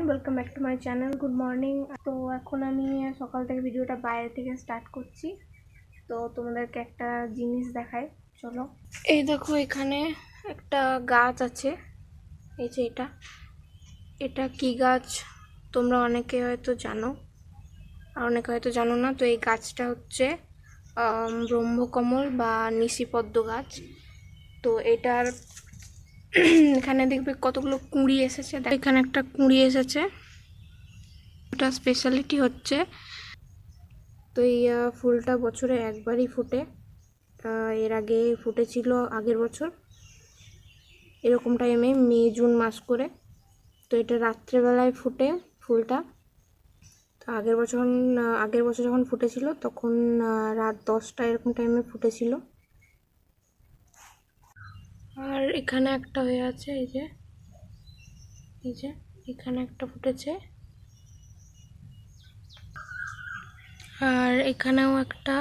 Welcome back to my channel. Good morning. তো এখন আমি সকাল থেকে ভিডিওটা বাইরে থেকে স্টার্ট করছি। তো তোমাদেরকে একটা জিনিস দেখাই, চলো। এই দেখো, এখানে একটা গাছ আছে, এই যে এটা কি গাছ তোমরা অনেকে হয়তো জানো আর অনেকে হয়তো জানো না। তো এই গাছটা হচ্ছে ব্রহ্মকমল বা নিশিপদ্ম গাছ। তো এটার এখানে দেখবে কতগুলো কুঁড়ি এসেছে, এখানে একটা কুঁড়ি এসেছে। এটা স্পেশালিটি হচ্ছে, তো এই ফুলটা বছরে একবারই ফুটে। এর আগে ফুটেছিল আগের বছর এরকম টাইমে, মে জুন মাস করে। তো এটা রাত্রেবেলায় ফুটে ফুলটা। তো আগের বছর যখন ফুটেছিল তখন রাত 10টা এরকম টাইমে ফুটেছিল। আর এখানে একটা হয়ে আছে, এই যে এখানে একটা ফুটেছে, আর এখানেও একটা।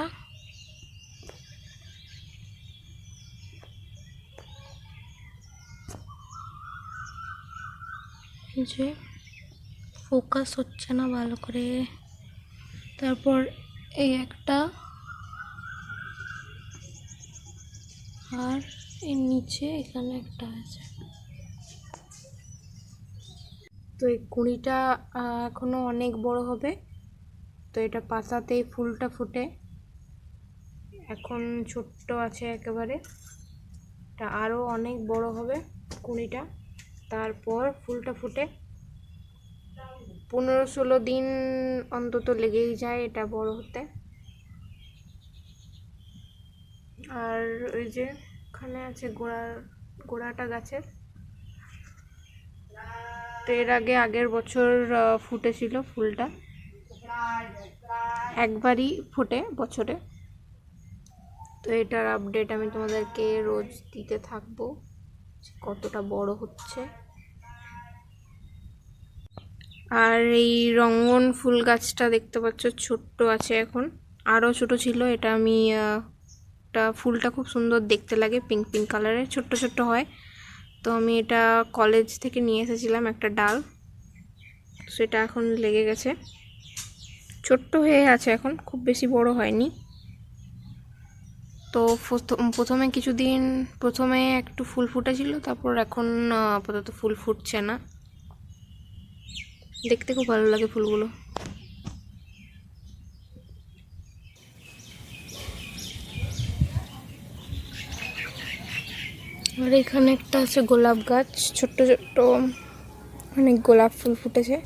যে ফোকাস হচ্ছে না ভালো করে। তারপর এই একটা, আর এর নিচে এখানে একটা আছে। তো এই কুঁড়িটা এখনো অনেক বড় হবে। তো এটা পাতাতেই ফুলটা ফুটে, এখন ছোট্ট আছে একেবারে। এটা আরও অনেক বড় হবে কুঁড়িটা, তারপর ফুলটা ফুটে 15-16 দিন অন্তত লেগেই যায় এটা বড় হতে। আর ওই যে ওখানে আছে গোড়াটা গাছের। তো এর আগের বছর ফুটেছিল ফুলটা, একবারই ফোটে বছরে। তো এটার আপডেট আমি তোমাদেরকে রোজ দিতে থাকবো, কতটা বড় হচ্ছে। আর এই রঙ্গন ফুল গাছটা দেখতে পাচ্ছ, ছোট্ট আছে এখন, আরও ছোট ছিল। এটা আমি ফুলটা খুব সুন্দর দেখতে লাগে, পিঙ্ক পিঙ্ক কালারের, ছোট্ট ছোট্ট হয়। তো আমি এটা কলেজ থেকে নিয়ে এসেছিলাম একটা ডাল, সেটা এখন লেগে গেছে, ছোট্ট হয়ে আছে এখন, খুব বেশি বড় হয়নি। তো প্রথমে একটু ফুল ফুটেছিল, তারপর এখন আপাতত ফুল ফুটছে না। দেখতে খুব ভালো লাগে ফুলগুলো। আর এখানে একটা আছে গোলাপ গাছ, ছোট্ট ছোট্ট অনেক গোলাপ ফুল ফুটেছে।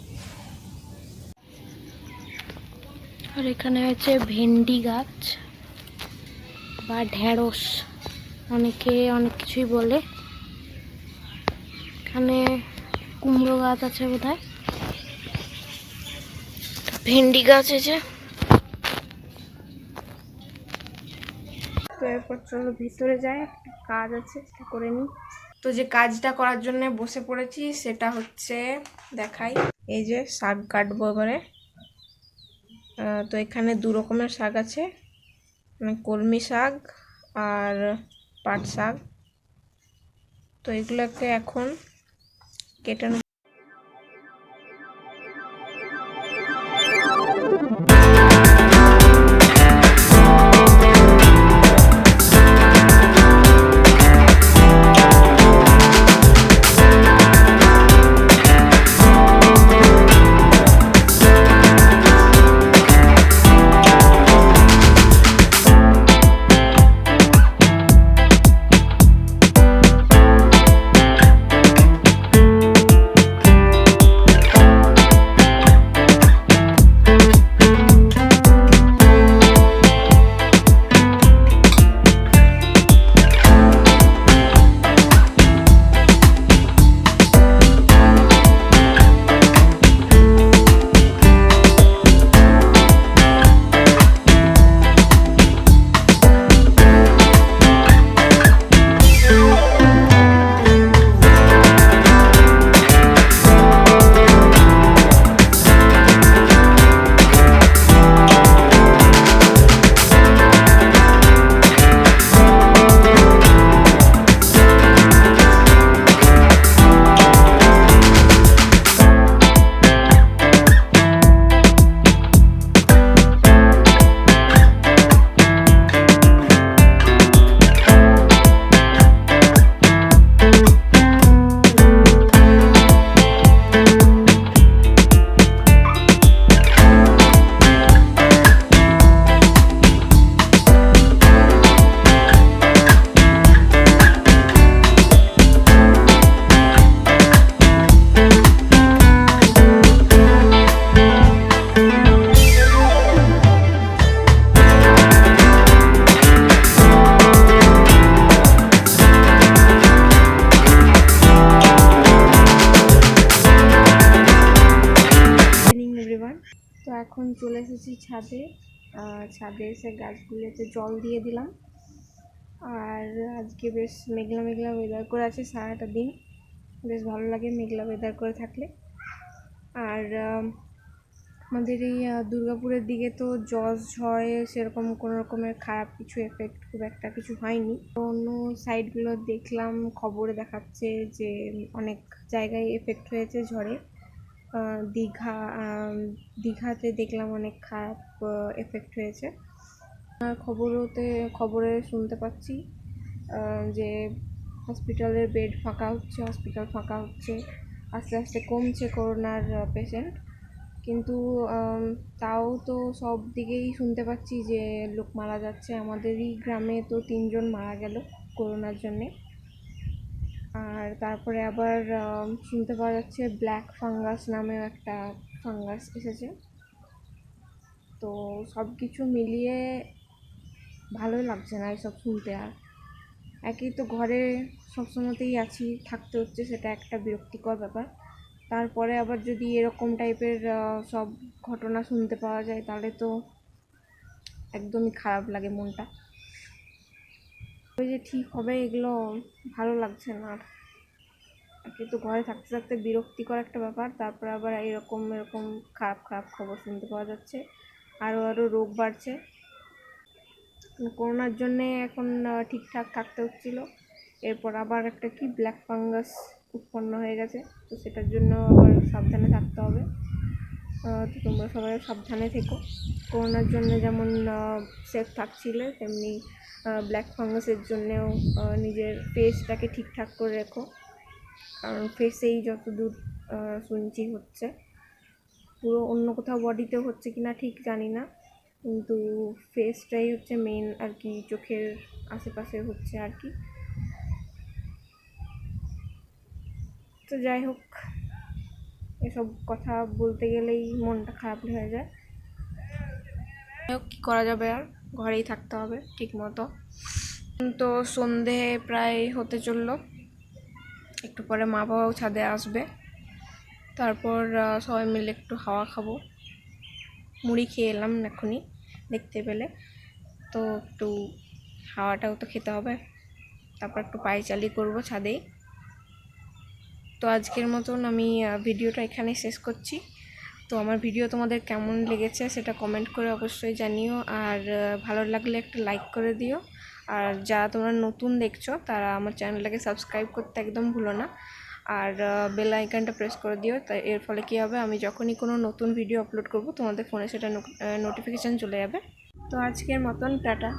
আর এখানে আছে ভেন্ডি গাছ বা ঢেঁড়স, অনেকে অনেক কিছুই বলে। এখানে কুমড়ো গাছ আছে বোধহয়, ভেন্ডি গাছ আছে। তো এরপর চলো ভিতরে যাই, একটা কাজ আছে সেটা করে নিই। তো যে কাজটা করার জন্য বসে পড়েছি সেটা হচ্ছে, দেখাই। এই যে শাক কাটবো এবারে। তো এখানে 2 রকমের শাক আছে, মানে কলমি শাক আর পাট শাক। তো এগুলোকে এখন কেটে এসেছি ছাদে। ছাদে এসে গাছগুলোতে জল দিয়ে দিলাম। আর আজকে বেশ মেঘলা মেঘলা ওয়েদার করে আছে সারাটা দিন, বেশ ভালো লাগে মেঘলা ওয়েদার করে থাকলে। আর আমাদের এই দুর্গাপুরের দিকে তো জজ ঝড়ে সেরকম কোনো রকমের খারাপ কিছু এফেক্ট খুব একটা কিছু হয়নি। অন্য সাইডগুলো দেখলাম খবরে দেখাচ্ছে যে অনেক জায়গায় এফেক্ট হয়েছে ঝড়ে। দীঘাতে দেখলাম অনেক খারাপ এফেক্ট হয়েছে। আর খবরে শুনতে পাচ্ছি যে হসপিটালের বেড ফাঁকা হচ্ছে, হসপিটাল ফাঁকা হচ্ছে, আস্তে আস্তে কমছে করোনার পেশেন্ট। কিন্তু তাও তো সব দিকেই শুনতে পাচ্ছি যে লোক মারা যাচ্ছে। আমাদেরই গ্রামে তো 3 জন মারা গেল করোনার জন্যে। আর তারপরে আবার শুনতে পাওয়া যাচ্ছে ব্ল্যাক ফাঙ্গাস নামেও একটা ফাঙ্গাস এসেছে। তো সব কিছু মিলিয়ে ভালোই লাগছে না এসব শুনতে। আর একই তো ঘরে সবসময়তেই আছি, থাকতে হচ্ছে, সেটা একটা বিরক্তিকর ব্যাপার। তারপরে আবার যদি এরকম টাইপের সব ঘটনা শুনতে পাওয়া যায় তাহলে তো একদমই খারাপ লাগে মনটা। ওই যে ঠিক হবে এগুলো ভালো লাগছে না। আর কিন্তু ঘরে থাকতে থাকতে বিরক্তিকর একটা ব্যাপার, তারপরে আবার এরকম খারাপ খারাপ খবর শুনতে পাওয়া যাচ্ছে। আরও রোগ বাড়ছে। করোনার জন্যে এখন ঠিকঠাক থাকতে হচ্ছিল, এরপর আবার একটা কি ব্ল্যাক ফাঙ্গাস উৎপন্ন হয়ে গেছে, তো সেটার জন্য আবার সাবধানে থাকতে হবে। তো তোমরা সবাই সাবধানে থেকো। করোনার জন্য যেমন সেফ থাকছিলে তেমনি ব্ল্যাক ফাঙ্গাসের জন্যেও নিজের ফেসটাকে ঠিকঠাক করে রেখো, কারণ ফেসেই যতদূর শুনছি হচ্ছে। পুরো অন্য কোথাও বডিতেও হচ্ছে কিনা ঠিক জানি না, কিন্তু ফেসটাই হচ্ছে মেন আর কি, চোখের আশেপাশে হচ্ছে আর কি। তো যাই হোক, এসব কথা বলতে গেলেই মনটা খারাপ হয়ে যায়। যাই হোক, কী করা যাবে, আর ঘরেই থাকতে হবে ঠিক মতো। তো সন্ধে প্রায় হতে চললো, একটু পরে মা বাবাও ছাদে আসবে, তারপর সবাই মিলে একটু হাওয়া খাবো। মুড়ি খেয়ে এলাম এখনই দেখতে পেলে, তো একটু হাওয়াটাও তো খেতে হবে, তারপর একটু পায়চালি করবো ছাদেই। তো আজকের মতন আমি ভিডিওটা এখানে শেষ করছি। তো আমার ভিডিও তোমাদের কেমন লেগেছে সেটা কমেন্ট করে অবশ্যই জানিও, আর ভালো লাগলে একটা লাইক করে দিও। আর যারা তোমরা নতুন দেখছো তারা আমার চ্যানেলটাকে সাবস্ক্রাইব করতে একদম ভুলো না, আর বেল আইকনটা প্রেস করে দিও। তাই এর ফলে কী হবে, আমি যখনই কোনো নতুন ভিডিও আপলোড করব তোমাদের ফোনে সেটা নোটিফিকেশান চলে যাবে। তো আজকের মতন টাটা।